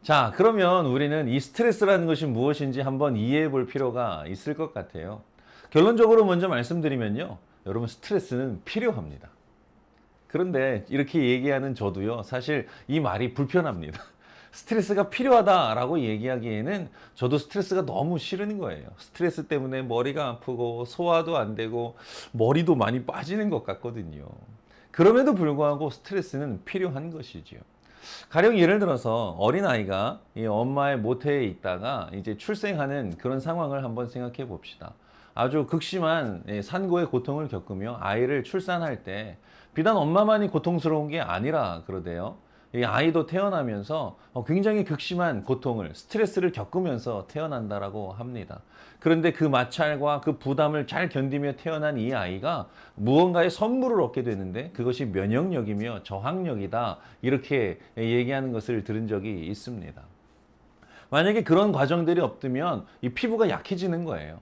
자, 그러면 우리는 이 스트레스라는 것이 무엇인지 한번 이해해 볼 필요가 있을 것 같아요. 결론적으로 먼저 말씀드리면요. 여러분, 스트레스는 필요합니다. 그런데 이렇게 얘기하는 저도요, 사실 이 말이 불편합니다. 스트레스가 필요하다라고 얘기하기에는 저도 스트레스가 너무 싫은 거예요. 스트레스 때문에 머리가 아프고 소화도 안 되고 머리도 많이 빠지는 것 같거든요. 그럼에도 불구하고 스트레스는 필요한 것이지요. 가령 예를 들어서 어린아이가 이 엄마의 모태에 있다가 이제 출생하는 그런 상황을 한번 생각해 봅시다. 아주 극심한 산고의 고통을 겪으며 아이를 출산할 때 비단 엄마만이 고통스러운 게 아니라 그러대요. 이 아이도 태어나면서 굉장히 극심한 고통을, 스트레스를 겪으면서 태어난다라고 합니다. 그런데 그 마찰과 그 부담을 잘 견디며 태어난 이 아이가 무언가의 선물을 얻게 되는데 그것이 면역력이며 저항력이다. 이렇게 얘기하는 것을 들은 적이 있습니다. 만약에 그런 과정들이 없으면 이 피부가 약해지는 거예요.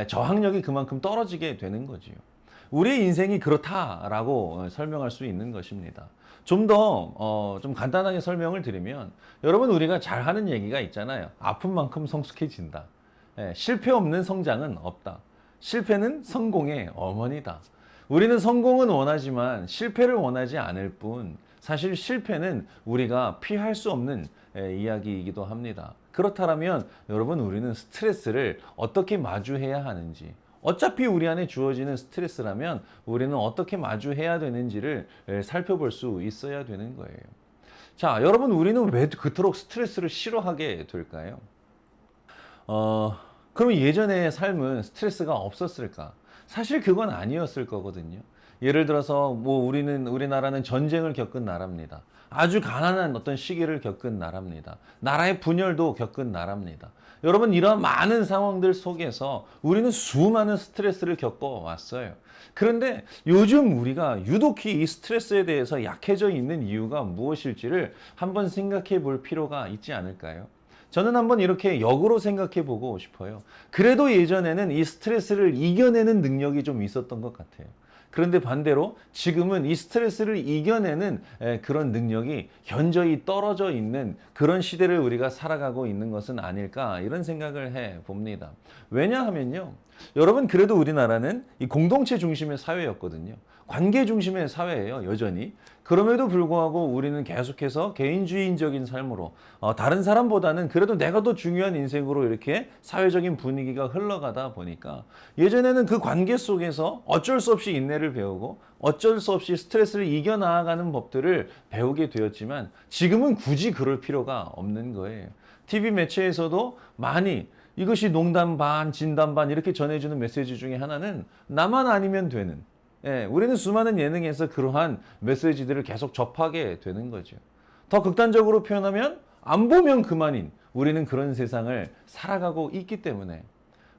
저항력이 그만큼 떨어지게 되는 거지요. 우리의 인생이 그렇다라고 설명할 수 있는 것입니다. 좀 더, 좀 간단하게 설명을 드리면, 여러분, 우리가 잘 하는 얘기가 있잖아요. 아픈 만큼 성숙해진다. 실패 없는 성장은 없다. 실패는 성공의 어머니다. 우리는 성공은 원하지만 실패를 원하지 않을 뿐, 사실 실패는 우리가 피할 수 없는 이야기이기도 합니다. 그렇다면 여러분, 우리는 스트레스를 어떻게 마주해야 하는지, 어차피 우리 안에 주어지는 스트레스라면 우리는 어떻게 마주해야 되는지를 살펴볼 수 있어야 되는 거예요. 자, 여러분, 우리는 왜 그토록 스트레스를 싫어하게 될까요? 그러면 예전의 삶은 스트레스가 없었을까? 사실 그건 아니었을 거거든요. 예를 들어서 뭐 우리나라는 전쟁을 겪은 나라입니다. 아주 가난한 어떤 시기를 겪은 나라입니다. 나라의 분열도 겪은 나라입니다. 여러분, 이런 많은 상황들 속에서 우리는 수많은 스트레스를 겪어왔어요. 그런데 요즘 우리가 유독히 이 스트레스에 대해서 약해져 있는 이유가 무엇일지를 한번 생각해 볼 필요가 있지 않을까요? 저는 한번 이렇게 역으로 생각해 보고 싶어요. 그래도 예전에는 이 스트레스를 이겨내는 능력이 좀 있었던 것 같아요. 그런데 반대로 지금은 이 스트레스를 이겨내는 그런 능력이 현저히 떨어져 있는 그런 시대를 우리가 살아가고 있는 것은 아닐까, 이런 생각을 해 봅니다. 왜냐하면요, 여러분, 그래도 우리나라는 이 공동체 중심의 사회였거든요. 관계 중심의 사회예요, 여전히. 그럼에도 불구하고 우리는 계속해서 개인주의적인 삶으로 다른 사람보다는 그래도 내가 더 중요한 인생으로 이렇게 사회적인 분위기가 흘러가다 보니까 예전에는 그 관계 속에서 어쩔 수 없이 인내를 배우고 어쩔 수 없이 스트레스를 이겨나가는 법들을 배우게 되었지만 지금은 굳이 그럴 필요가 없는 거예요. TV 매체에서도 많이 이것이 농담 반, 진담 반 이렇게 전해주는 메시지 중에 하나는 나만 아니면 되는, 우리는 수많은 예능에서 그러한 메시지들을 계속 접하게 되는 거죠. 더 극단적으로 표현하면 안 보면 그만인 우리는 그런 세상을 살아가고 있기 때문에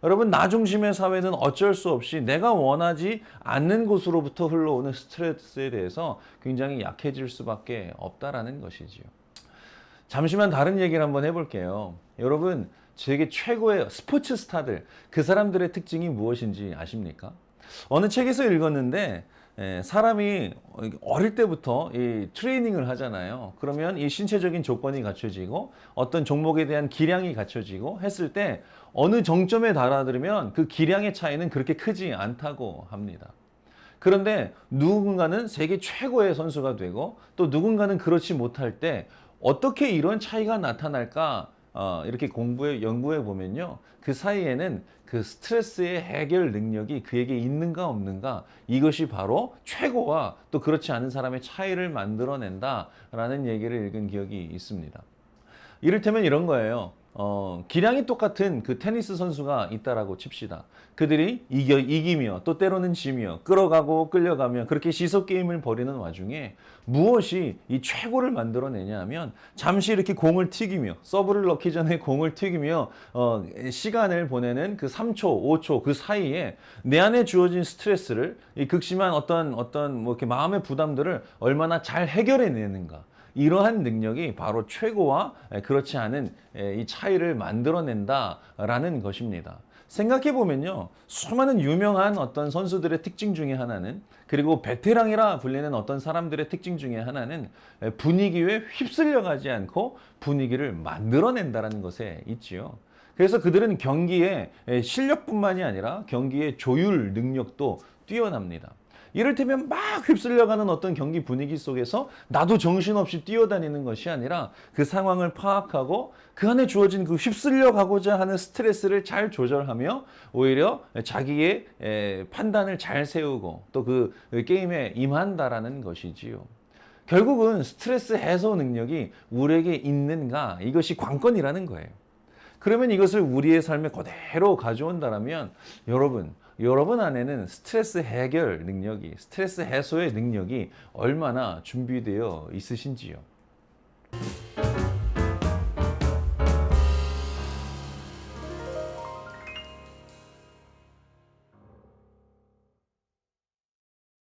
여러분, 나 중심의 사회는 어쩔 수 없이 내가 원하지 않는 곳으로부터 흘러오는 스트레스에 대해서 굉장히 약해질 수밖에 없다라는 것이지요. 잠시만 다른 얘기를 한번 해볼게요. 여러분, 세계 최고의 스포츠 스타들, 그 사람들의 특징이 무엇인지 아십니까? 어느 책에서 읽었는데 사람이 어릴 때부터 이 트레이닝을 하잖아요. 그러면 이 신체적인 조건이 갖춰지고 어떤 종목에 대한 기량이 갖춰지고 했을 때 어느 정점에 달아들면 그 기량의 차이는 그렇게 크지 않다고 합니다. 그런데 누군가는 세계 최고의 선수가 되고 또 누군가는 그렇지 못할 때 어떻게 이런 차이가 나타날까? 이렇게 연구해 보면요. 그 사이에는 그 스트레스의 해결 능력이 그에게 있는가 없는가, 이것이 바로 최고와 또 그렇지 않은 사람의 차이를 만들어낸다라는 얘기를 읽은 기억이 있습니다. 이를테면 이런 거예요. 기량이 똑같은 그 테니스 선수가 있다라고 칩시다. 그들이 이기며 또 때로는 지며 끌어가고 끌려가며 그렇게 시속 게임을 벌이는 와중에 무엇이 이 최고를 만들어내냐 하면 잠시 이렇게 공을 튀기며 서브를 넣기 전에 공을 튀기며 시간을 보내는 그 3초, 5초 그 사이에 내 안에 주어진 스트레스를 이 극심한 어떤 뭐 이렇게 마음의 부담들을 얼마나 잘 해결해내는가. 이러한 능력이 바로 최고와 그렇지 않은 이 차이를 만들어낸다라는 것입니다. 생각해 보면요, 수많은 유명한 어떤 선수들의 특징 중에 하나는, 그리고 베테랑이라 불리는 어떤 사람들의 특징 중에 하나는 분위기에 휩쓸려 가지 않고 분위기를 만들어낸다는 것에 있지요. 그래서 그들은 경기에 실력뿐만이 아니라 경기의 조율 능력도 뛰어납니다. 이를테면 막 휩쓸려가는 어떤 경기 분위기 속에서 나도 정신없이 뛰어다니는 것이 아니라 그 상황을 파악하고 그 안에 주어진 그 휩쓸려가고자 하는 스트레스를 잘 조절하며 오히려 자기의 판단을 잘 세우고 또 그 게임에 임한다라는 것이지요. 결국은 스트레스 해소 능력이 우리에게 있는가, 이것이 관건이라는 거예요. 그러면 이것을 우리의 삶에 그대로 가져온다면 여러분 안에는 스트레스 해결 능력이, 스트레스 해소의 능력이 얼마나 준비되어 있으신지요.